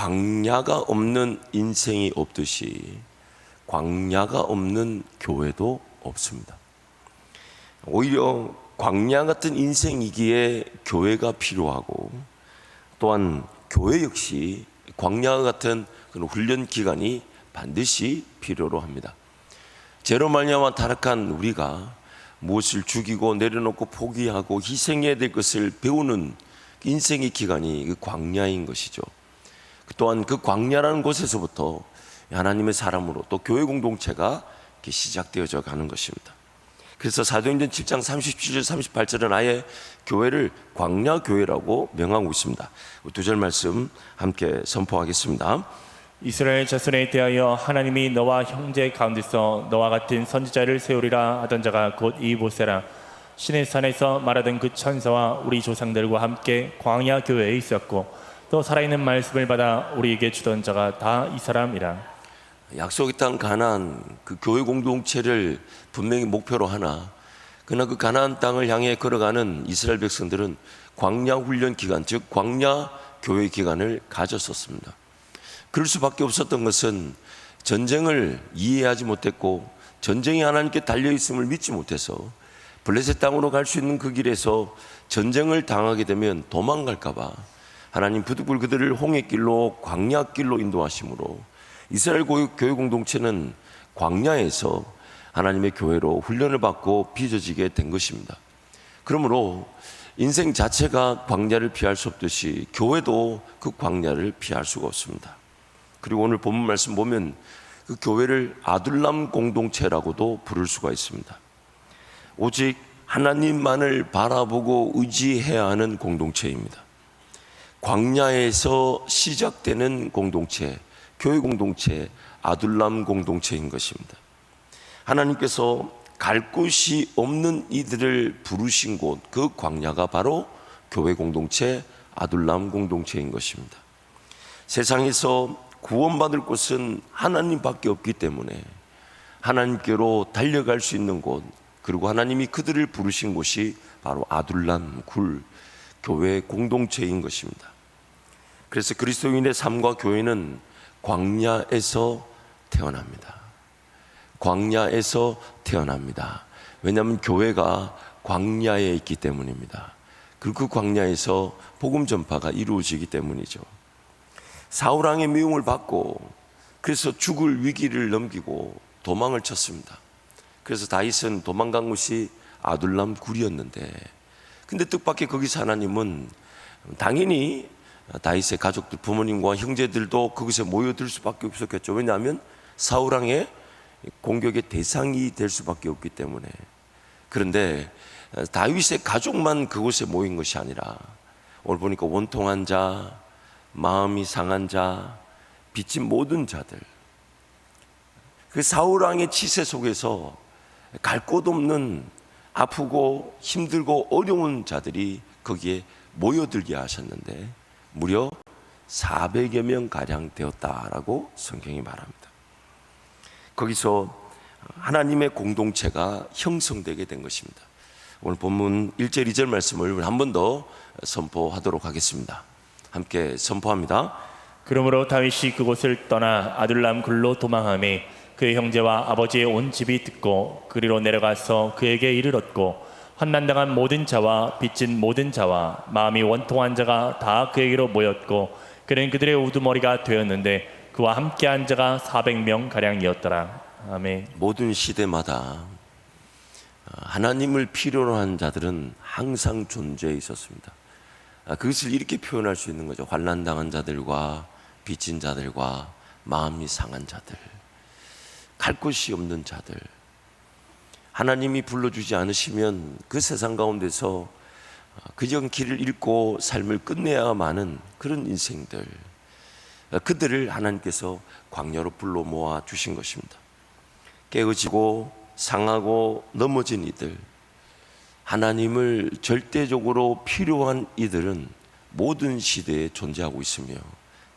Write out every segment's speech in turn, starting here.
광야가 없는 인생이 없듯이 광야가 없는 교회도 없습니다. 오히려 광야 같은 인생이기에 교회가 필요하고, 또한 교회 역시 광야 같은 그런 훈련 기간이 반드시 필요로 합니다. 죄로 말미암아 타락한 우리가 무엇을 죽이고 내려놓고 포기하고 희생해야 될 것을 배우는 인생의 기간이 그 광야인 것이죠. 또한 그 광야라는 곳에서부터 하나님의 사람으로 또 교회 공동체가 시작되어져 가는 것입니다. 그래서 사도행전 7장 37절 38절은 아예 교회를 광야교회라고 명하고 있습니다. 두 절 말씀 함께 선포하겠습니다. 이스라엘 자손에 대하여 하나님이 너와 형제 가운데서 너와 같은 선지자를 세우리라 하던 자가 곧 이 모세라. 신의 산에서 말하던 그 천사와 우리 조상들과 함께 광야 교회에 있었고 또 살아있는 말씀을 받아 우리에게 주던 자가 다 이 사람이라. 약속의 땅 가나안 그 교회 공동체를 분명히 목표로 하나, 그러나 그 가나안 땅을 향해 걸어가는 이스라엘 백성들은 광야 훈련 기간, 즉 광야 교회 기간을 가졌었습니다. 그럴 수밖에 없었던 것은 전쟁을 이해하지 못했고 전쟁이 하나님께 달려있음을 믿지 못해서 블레셋 땅으로 갈 수 있는 그 길에서 전쟁을 당하게 되면 도망갈까 봐 하나님 부득불 그들을 홍해길로 광야길로 인도하심으로 이스라엘 교회 공동체는 광야에서 하나님의 교회로 훈련을 받고 빚어지게 된 것입니다. 그러므로 인생 자체가 광야를 피할 수 없듯이 교회도 그 광야를 피할 수가 없습니다. 그리고 오늘 본문 말씀 보면 그 교회를 아둘람 공동체라고도 부를 수가 있습니다. 오직 하나님만을 바라보고 의지해야 하는 공동체입니다. 광야에서 시작되는 공동체, 교회 공동체, 아둘람 공동체인 것입니다. 하나님께서 갈 곳이 없는 이들을 부르신 곳, 그 광야가 바로 교회 공동체, 아둘람 공동체인 것입니다. 세상에서 구원받을 곳은 하나님밖에 없기 때문에 하나님께로 달려갈 수 있는 곳, 그리고 하나님이 그들을 부르신 곳이 바로 아둘람 굴 교회 공동체인 것입니다. 그래서 그리스도인의 삶과 교회는 광야에서 태어납니다. 광야에서 태어납니다. 왜냐하면 교회가 광야에 있기 때문입니다. 그리고 그 광야에서 복음 전파가 이루어지기 때문이죠. 사울왕의 미움을 받고 그래서 죽을 위기를 넘기고 도망을 쳤습니다. 그래서 다윗은 도망간 곳이 아둘람 굴이었는데, 근데 뜻밖의 거기서 하나님은 당연히 다윗의 가족들, 부모님과 형제들도 그곳에 모여들 수밖에 없었겠죠. 왜냐하면 사울왕의 공격의 대상이 될 수밖에 없기 때문에. 그런데 다윗의 가족만 그곳에 모인 것이 아니라 오늘 보니까 원통한 자, 마음이 상한 자, 빚진 모든 자들, 그 사울왕의 치세 속에서 갈 곳 없는 아프고 힘들고 어려운 자들이 거기에 모여들게 하셨는데 무려 400여 명 가량 되었다라고 성경이 말합니다. 거기서 하나님의 공동체가 형성되게 된 것입니다. 오늘 본문 1절 2절 말씀을 한 번 더 선포하도록 하겠습니다. 함께 선포합니다. 그러므로 다윗이 그곳을 떠나 아둘람 굴로 도망하매 그의 형제와 아버지의 온 집이 듣고 그리로 내려가서 그에게 이르렀고 환난당한 모든 자와 빚진 모든 자와 마음이 원통한 자가 다 그에게로 모였고 그는 그들의 우두머리가 되었는데 그와 함께한 자가 400명 가량이었더라. 아멘. 모든 시대마다 하나님을 필요로 한 자들은 항상 존재해 있었습니다. 그것을 이렇게 표현할 수 있는 거죠. 환난당한 자들과 빚진 자들과 마음이 상한 자들, 갈 곳이 없는 자들, 하나님이 불러주지 않으시면 그 세상 가운데서 그저 길을 잃고 삶을 끝내야 마는 그런 인생들, 그들을 하나님께서 광야로 불러 모아 주신 것입니다. 깨어지고 상하고 넘어진 이들, 하나님을 절대적으로 필요한 이들은 모든 시대에 존재하고 있으며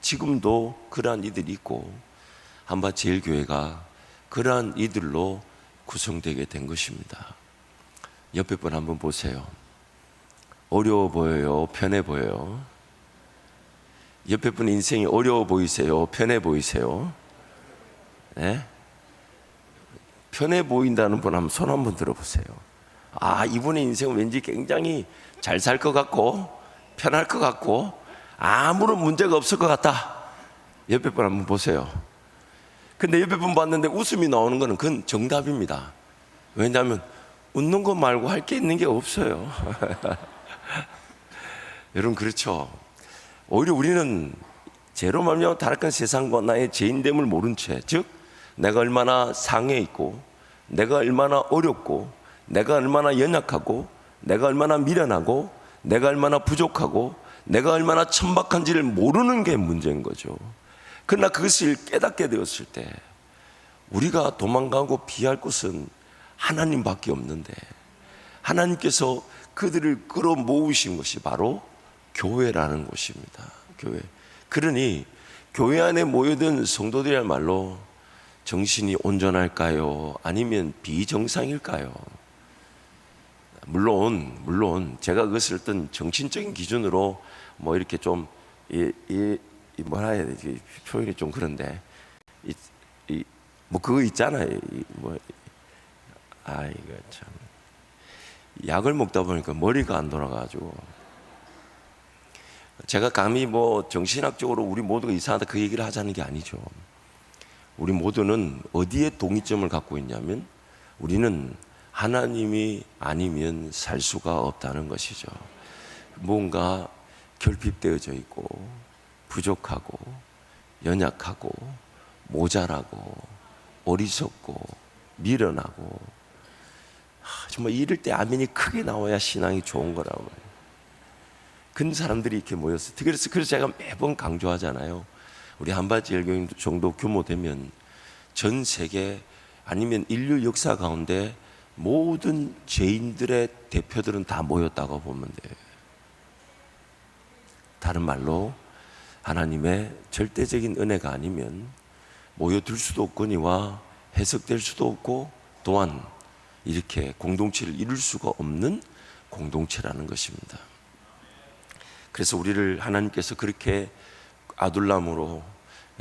지금도 그러한 이들이 있고 한밭제일교회가 그러한 이들로 구성되게 된 것입니다. 옆에 분 한번 보세요. 어려워 보여요? 편해 보여요? 옆에 분 인생이 어려워 보이세요? 편해 보이세요? 네? 편해 보인다는 분 한번 손 한번 들어보세요. 아, 이분의 인생은 왠지 굉장히 잘 살 것 같고 편할 것 같고 아무런 문제가 없을 것 같다. 옆에 분 한번 보세요. 근데 옆에 분 봤는데 웃음이 나오는 거는 그건 정답입니다. 왜냐하면 웃는 것 말고 할 게 있는 게 없어요. 여러분, 그렇죠? 오히려 우리는 죄로 말미암아 타락한 세상과 나의 죄인됨을 모른 채, 즉 내가 얼마나 상해 있고 내가 얼마나 어렵고 내가 얼마나 연약하고 내가 얼마나 미련하고 내가 얼마나 부족하고 내가 얼마나 천박한지를 모르는 게 문제인 거죠. 그러나 그것을 깨닫게 되었을 때 우리가 도망가고 피할 곳은 하나님밖에 없는데, 하나님께서 그들을 끌어모으신 것이 바로 교회라는 곳입니다. 교회. 그러니 교회 안에 모여든 성도들이야말로 정신이 온전할까요? 아니면 비정상일까요? 물론 제가 그것을 어떤 정신적인 기준으로 뭐 이렇게 좀 뭐라 해야 되지? 표현이 좀 그런데 뭐 그거 있잖아요. 이거 참, 약을 먹다 보니까 머리가 안 돌아가지고, 제가 감히 뭐 정신학적으로 우리 모두가 이상하다 그 얘기를 하자는 게 아니죠. 우리 모두는 어디에 동의점을 갖고 있냐면 우리는 하나님이 아니면 살 수가 없다는 것이죠. 뭔가 결핍되어져 있고 부족하고 연약하고 모자라고 어리석고 미련하고, 정말 이럴 때 아멘이 크게 나와야 신앙이 좋은 거라고. 그런 사람들이 이렇게 모였어요. 그래서 제가 매번 강조하잖아요. 우리 한밭제일교회 정도 규모 되면 전 세계 아니면 인류 역사 가운데 모든 죄인들의 대표들은 다 모였다고 보면 돼요. 다른 말로 하나님의 절대적인 은혜가 아니면 모여들 수도 없거니와 해석될 수도 없고 또한 이렇게 공동체를 이룰 수가 없는 공동체라는 것입니다. 그래서 우리를 하나님께서 그렇게 아둘람으로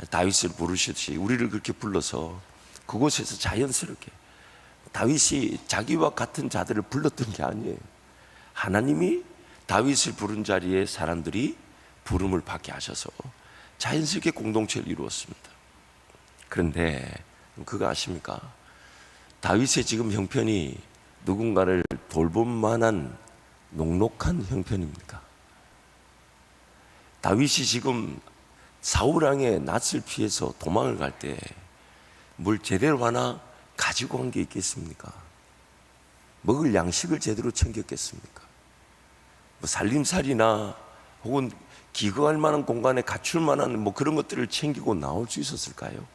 다윗을 부르시듯이 우리를 그렇게 불러서 그곳에서 자연스럽게, 다윗이 자기와 같은 자들을 불렀던 게 아니에요. 하나님이 다윗을 부른 자리에 사람들이 부름을 받게 하셔서 자연스럽게 공동체를 이루었습니다. 그런데 그거 아십니까? 다윗의 지금 형편이 누군가를 돌볼 만한 녹록한 형편입니까? 다윗이 지금 사울왕의 낯을 피해서 도망을 갈 때 뭘 제대로 하나 가지고 간 게 있겠습니까? 먹을 양식을 제대로 챙겼겠습니까? 뭐 살림살이나 혹은 기거할 만한 공간에 갖출 만한 뭐 그런 것들을 챙기고 나올 수 있었을까요?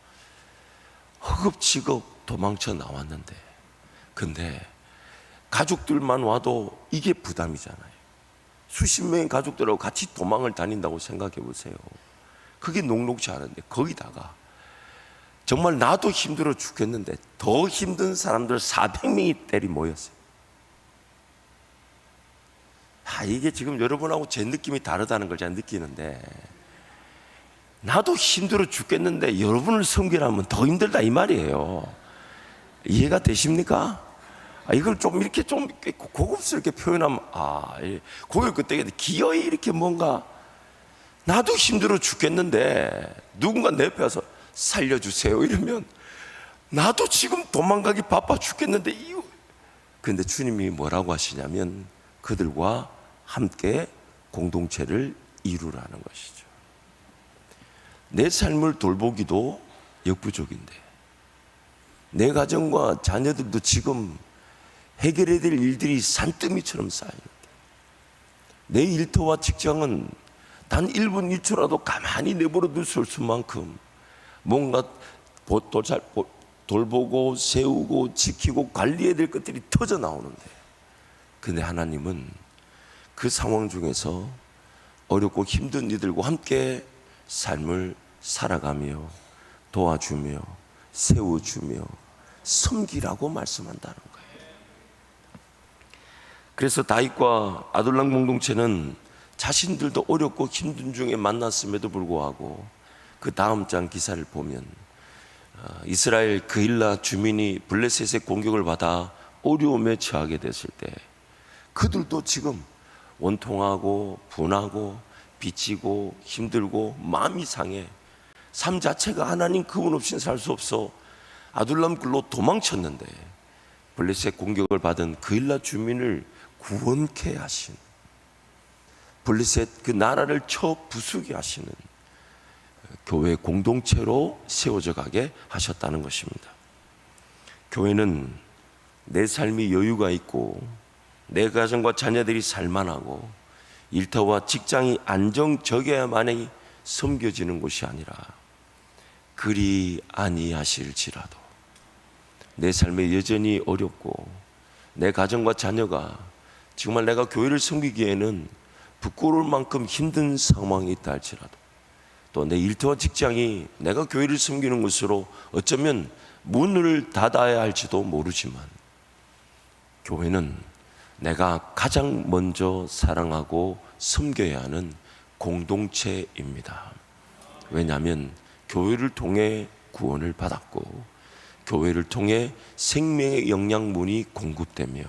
허겁지겁 도망쳐 나왔는데, 근데 가족들만 와도 이게 부담이잖아요. 수십 명의 가족들하고 같이 도망을 다닌다고 생각해 보세요. 그게 녹록지 않은데 거기다가 정말 나도 힘들어 죽겠는데 더 힘든 사람들 400명이 때리 모였어요. 이게 지금 여러분하고 제 느낌이 다르다는 걸 제가 느끼는데, 나도 힘들어 죽겠는데 여러분을 섬기라면 더 힘들다 이 말이에요. 이해가 되십니까? 이걸 좀 이렇게 좀 고급스럽게 표현하면 고개 그때 기어이 이렇게 뭔가, 나도 힘들어 죽겠는데 누군가 내 옆에 와서 살려주세요 이러면 나도 지금 도망가기 바빠 죽겠는데 근데 주님이 뭐라고 하시냐면 그들과 함께 공동체를 이루라는 것이죠. 내 삶을 돌보기도 역부족인데 내 가정과 자녀들도 지금 해결해야 될 일들이 산더미처럼 쌓여요. 내 일터와 직장은 단 1분 1초라도 가만히 내버려 둘 수 없을 만큼 뭔가 돌보고 세우고 지키고 관리해야 될 것들이 터져 나오는데, 근데 하나님은 그 상황 중에서 어렵고 힘든 이들과 함께 삶을 살아가며 도와주며 세워주며 섬기라고 말씀한다는 거예요. 그래서 다윗과 아둘람 공동체는 자신들도 어렵고 힘든 중에 만났음에도 불구하고 그 다음 장 기사를 보면 이스라엘 그일라 주민이 블레셋의 공격을 받아 어려움에 처하게 됐을 때 그들도 지금 원통하고 분하고 비치고 힘들고 마음이 상해 삶 자체가 하나님 그분 없이는 살 수 없어 아둘람 굴로 도망쳤는데 블레셋 공격을 받은 그일라 주민을 구원케 하신, 블레셋 그 나라를 쳐 부수게 하시는 교회 공동체로 세워져 가게 하셨다는 것입니다. 교회는 내 삶이 여유가 있고 내 가정과 자녀들이 살만하고 일터와 직장이 안정적이어야만이 섬겨지는 곳이 아니라 그리 아니하실지라도 내 삶에 여전히 어렵고 내 가정과 자녀가 정말 내가 교회를 섬기기에는 부끄러울 만큼 힘든 상황이 있다 할지라도 또 내 일터와 직장이 내가 교회를 섬기는 곳으로 어쩌면 문을 닫아야 할지도 모르지만 교회는 내가 가장 먼저 사랑하고 섬겨야 하는 공동체입니다. 왜냐하면 교회를 통해 구원을 받았고 교회를 통해 생명의 영양분이 공급되며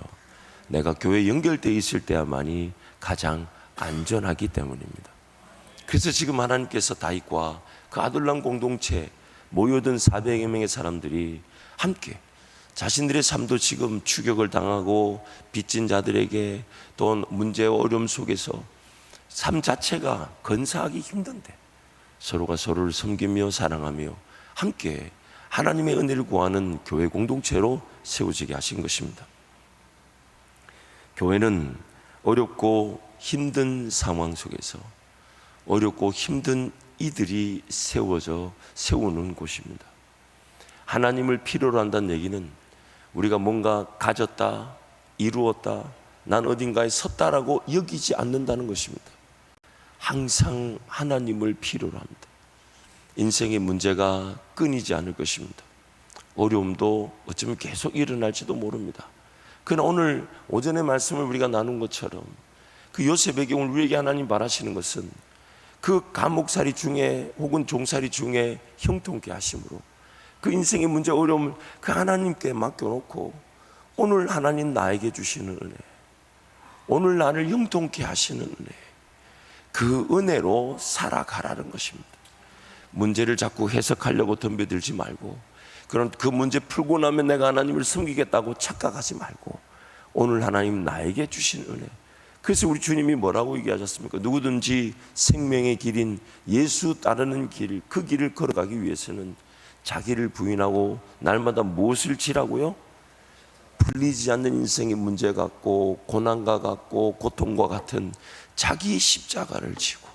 내가 교회에 연결되어 있을 때야만이 가장 안전하기 때문입니다. 그래서 지금 하나님께서 다윗과 그 아둘람 공동체 모여든 400여 명의 사람들이 함께 자신들의 삶도 지금 추격을 당하고 빚진 자들에게 또 문제와 어려움 속에서 삶 자체가 건사하기 힘든데 서로가 서로를 섬기며 사랑하며 함께 하나님의 은혜를 구하는 교회 공동체로 세워지게 하신 것입니다. 교회는 어렵고 힘든 상황 속에서 어렵고 힘든 이들이 세우는 곳입니다. 하나님을 필요로 한다는 얘기는 우리가 뭔가 가졌다, 이루었다, 난 어딘가에 섰다라고 여기지 않는다는 것입니다. 항상 하나님을 필요로 합니다. 인생의 문제가 끊이지 않을 것입니다. 어려움도 어쩌면 계속 일어날지도 모릅니다. 그러나 오늘 오전의 말씀을 우리가 나눈 것처럼 그 요셉에게 오늘 우리에게 하나님 바라시는 것은 그 감옥살이 중에 혹은 종살이 중에 형통케 하심으로 그 인생의 문제 어려움을 그 하나님께 맡겨놓고 오늘 하나님 나에게 주시는 은혜, 오늘 나를 형통케 하시는 은혜, 그 은혜로 살아가라는 것입니다. 문제를 자꾸 해석하려고 덤벼들지 말고 그런 그 문제 풀고 나면 내가 하나님을 섬기겠다고 착각하지 말고 오늘 하나님 나에게 주신 은혜. 그래서 우리 주님이 뭐라고 얘기하셨습니까? 누구든지 생명의 길인 예수 따르는 길, 그 길을 걸어가기 위해서는 자기를 부인하고 날마다 무엇을 지라고요? 풀리지 않는 인생의 문제 같고 고난과 같고 고통과 같은 자기 십자가를 지고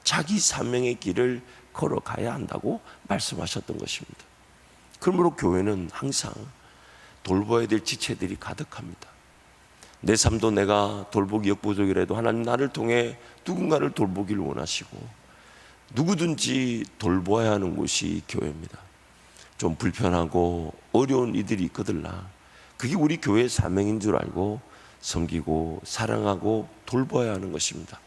자기 사명의 길을 걸어가야 한다고 말씀하셨던 것입니다. 그러므로 교회는 항상 돌봐야 될 지체들이 가득합니다. 내 삶도 내가 돌보기 역부족이라도 하나님 나를 통해 누군가를 돌보기를 원하시고 누구든지 돌보아야 하는 곳이 교회입니다. 좀 불편하고 어려운 이들이 있거들라 그게 우리 교회의 사명인 줄 알고 섬기고 사랑하고 돌봐야 하는 것입니다.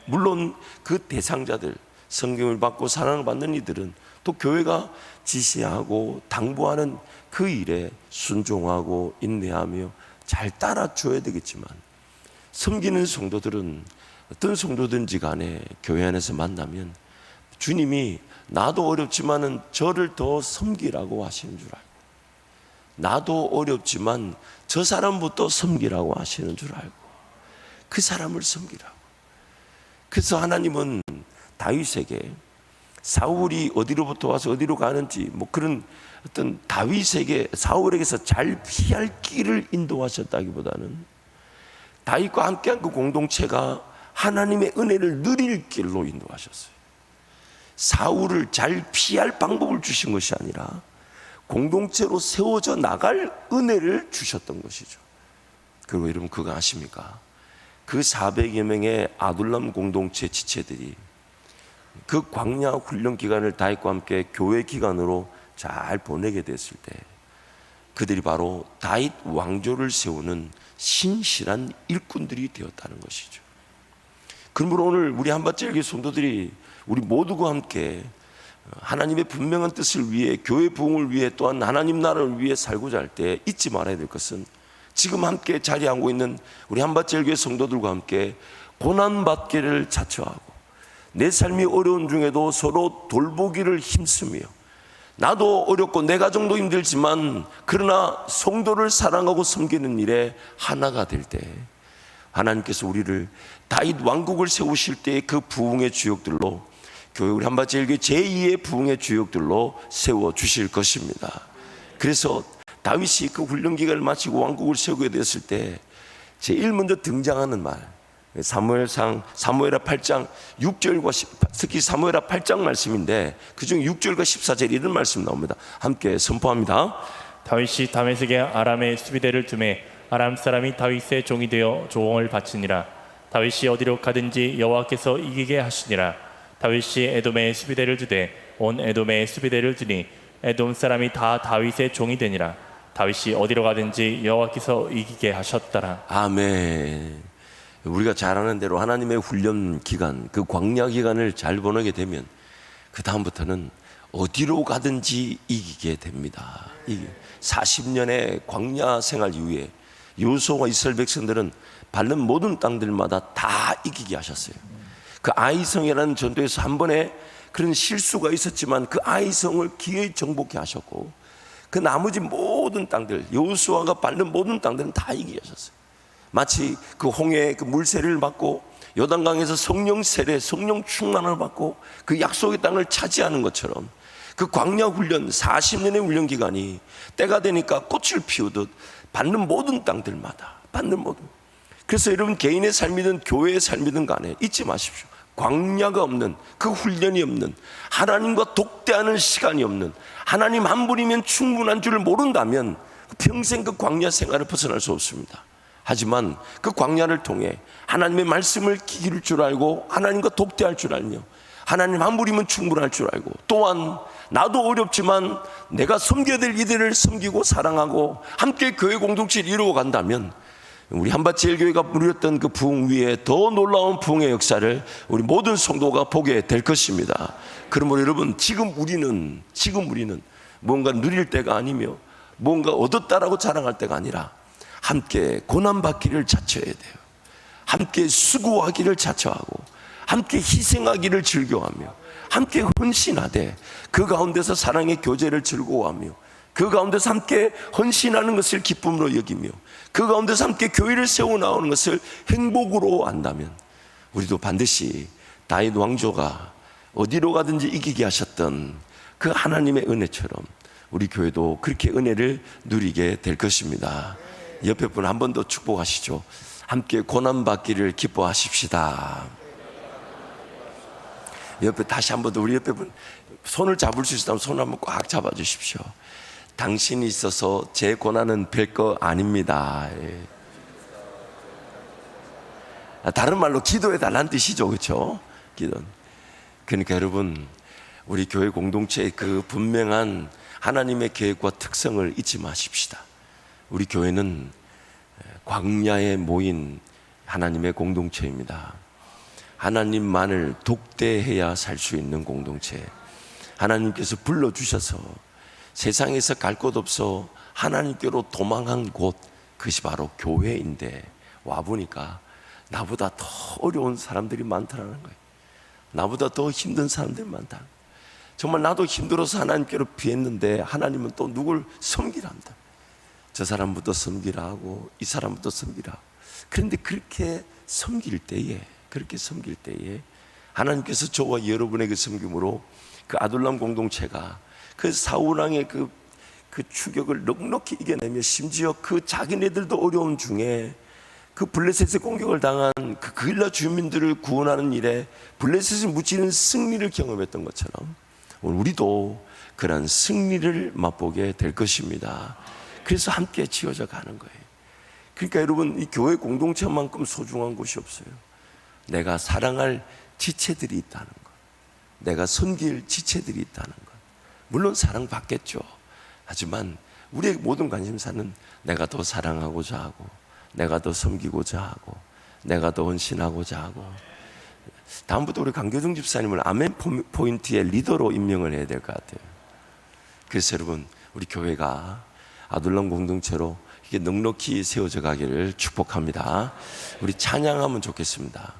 물론 그 대상자들, 성경을 받고 사랑을 받는 이들은 또 교회가 지시하고 당부하는 그 일에 순종하고 인내하며 잘 따라줘야 되겠지만 섬기는 성도들은 어떤 성도든지 간에 교회 안에서 만나면 주님이 나도 어렵지만은 저를 더 섬기라고 하시는 줄 알고 나도 어렵지만 저 사람부터 섬기라고 하시는 줄 알고 그 사람을 섬기라고. 그래서 하나님은 다윗에게 사울이 어디로부터 와서 어디로 가는지 뭐 그런 어떤 다윗에게 사울에게서 잘 피할 길을 인도하셨다기보다는 다윗과 함께한 그 공동체가 하나님의 은혜를 누릴 길로 인도하셨어요. 사울을 잘 피할 방법을 주신 것이 아니라 공동체로 세워져 나갈 은혜를 주셨던 것이죠. 그리고 여러분 그거 아십니까? 그 400여 명의 아둘람 공동체 지체들이 그 광야 훈련 기간을 다윗과 함께 교회 기간으로 잘 보내게 됐을 때 그들이 바로 다윗 왕조를 세우는 신실한 일꾼들이 되었다는 것이죠. 그러므로 오늘 우리 한밭절기 성도들이 우리 모두가 함께 하나님의 분명한 뜻을 위해, 교회 부흥을 위해, 또한 하나님 나라를 위해 살고자 할 때 잊지 말아야 될 것은, 지금 함께 자리하고 있는 우리 한밭절교회 성도들과 함께 고난받기를 자처하고 내 삶이 어려운 중에도 서로 돌보기를 힘쓰며, 나도 어렵고 내 가정도 힘들지만 그러나 성도를 사랑하고 섬기는 일에 하나가 될 때 하나님께서 우리를 다윗 왕국을 세우실 때 그 부흥의 주역들로, 교회 우리 한밭제일교회 제2의 부흥의 주역들로 세워주실 것입니다. 그래서 다윗이 그 훈련 기간을 마치고 왕국을 세우게 됐을 때 제일 먼저 등장하는 말, 사무엘하 8장 6절과 특히 사무엘하 8장 말씀인데 그중 6절과 14절 이런 말씀 나옵니다. 함께 선포합니다. 다윗이 다메섹에 아람의 수비대를 두매 아람 사람이 다윗의 종이 되어 조공을 바치니라. 다윗이 어디로 가든지 여호와께서 이기게 하시니라. 다윗이 에돔의 수비대를 두되 온 에돔의 수비대를 두니 에돔 사람이 다 다윗의 종이 되니라. 다윗이 어디로 가든지 여호와께서 이기게 하셨더라. 아멘. 우리가 잘 아는 대로 하나님의 훈련 기간, 그 광야 기간을 잘 보내게 되면 그 다음부터는 어디로 가든지 이기게 됩니다. 40년의 광야 생활 이후에 여호수아와 이스라엘 백성들은 밟는 모든 땅들마다 다 이기게 하셨어요. 그 아이성이라는 전투에서 한 번에 그런 실수가 있었지만 그 아이성을 기어이 정복해 하셨고, 그 나머지 모든 땅들, 여호수아가 밟는 모든 땅들은 다 이기게 하셨어요. 마치 그 홍해의 그 물세례를 받고 요단강에서 성령 세례, 성령 충만을 받고 그 약속의 땅을 차지하는 것처럼 그 광야 훈련 40년의 훈련 기간이 때가 되니까 꽃을 피우듯 받는 모든 땅들마다 받는 모든. 그래서 여러분 개인의 삶이든 교회의 삶이든 간에 잊지 마십시오. 광야가 없는, 그 훈련이 없는, 하나님과 독대하는 시간이 없는, 하나님 한 분이면 충분한 줄을 모른다면 평생 그 광야 생활을 벗어날 수 없습니다. 하지만 그 광야를 통해 하나님의 말씀을 기를 줄 알고 하나님과 독대할 줄 알며 하나님 한 분이면 충분할 줄 알고, 또한 나도 어렵지만 내가 섬겨야 될 이들을 섬기고 사랑하고 함께 교회 공동체를 이루어 간다면 우리 한밭제일교회가 누렸던 그 부흥 위에 더 놀라운 부흥의 역사를 우리 모든 성도가 보게 될 것입니다. 그러므로 여러분, 지금 우리는 뭔가 누릴 때가 아니며 뭔가 얻었다라고 자랑할 때가 아니라 함께 고난받기를 자처해야 돼요. 함께 수고하기를 자처하고 함께 희생하기를 즐겨하며 함께 헌신하되 그 가운데서 사랑의 교제를 즐거워하며 그 가운데서 함께 헌신하는 것을 기쁨으로 여기며 그 가운데서 함께 교회를 세워나오는 것을 행복으로 안다면 우리도 반드시 다윗 왕조가 어디로 가든지 이기게 하셨던 그 하나님의 은혜처럼 우리 교회도 그렇게 은혜를 누리게 될 것입니다. 옆에 분 한 번 더 축복하시죠. 함께 고난받기를 기뻐하십시다. 옆에 다시 한 번 더, 우리 옆에 분 손을 잡을 수 있다면 손을 한번 꽉 잡아 주십시오. 당신이 있어서 제 고난은 별거 아닙니다. 다른 말로 기도해 달라는 뜻이죠. 그렇죠? 기도. 그러니까 여러분, 우리 교회 공동체의 그 분명한 하나님의 계획과 특성을 잊지 마십시다. 우리 교회는 광야에 모인 하나님의 공동체입니다. 하나님만을 독대해야 살 수 있는 공동체. 하나님께서 불러주셔서 세상에서 갈 곳 없어 하나님께로 도망한 곳, 그것이 바로 교회인데 와보니까 나보다 더 어려운 사람들이 많다는 거예요. 나보다 더 힘든 사람들이 많다. 정말 나도 힘들어서 하나님께로 비했는데 하나님은 또 누굴 섬기라 한다. 저 사람부터 섬기라 하고 이 사람부터 섬기라 하고. 그런데 그렇게 섬길 때에 하나님께서 저와 여러분에게 섬김으로 그 아둘람 공동체가 그 사울왕의 그 추격을 넉넉히 이겨내며 심지어 그 자기네들도 어려운 중에 그 블레셋의 공격을 당한 그 그일라 주민들을 구원하는 일에 블레셋을 무찌르는 승리를 경험했던 것처럼 오늘 우리도 그런 승리를 맛보게 될 것입니다. 그래서 함께 지어져 가는 거예요. 그러니까 여러분, 이 교회 공동체만큼 소중한 곳이 없어요. 내가 사랑할 지체들이 있다는 것, 내가 섬길 지체들이 있다는 것. 물론 사랑받겠죠. 하지만 우리의 모든 관심사는 내가 더 사랑하고자 하고 내가 더 섬기고자 하고 내가 더 헌신하고자 하고 다음부터 우리 강교중 집사님을 아멘 포인트의 리더로 임명을 해야 될 것 같아요. 그래서 여러분, 우리 교회가 아둘람 공동체로 이게 넉넉히 세워져 가기를 축복합니다. 우리 찬양하면 좋겠습니다.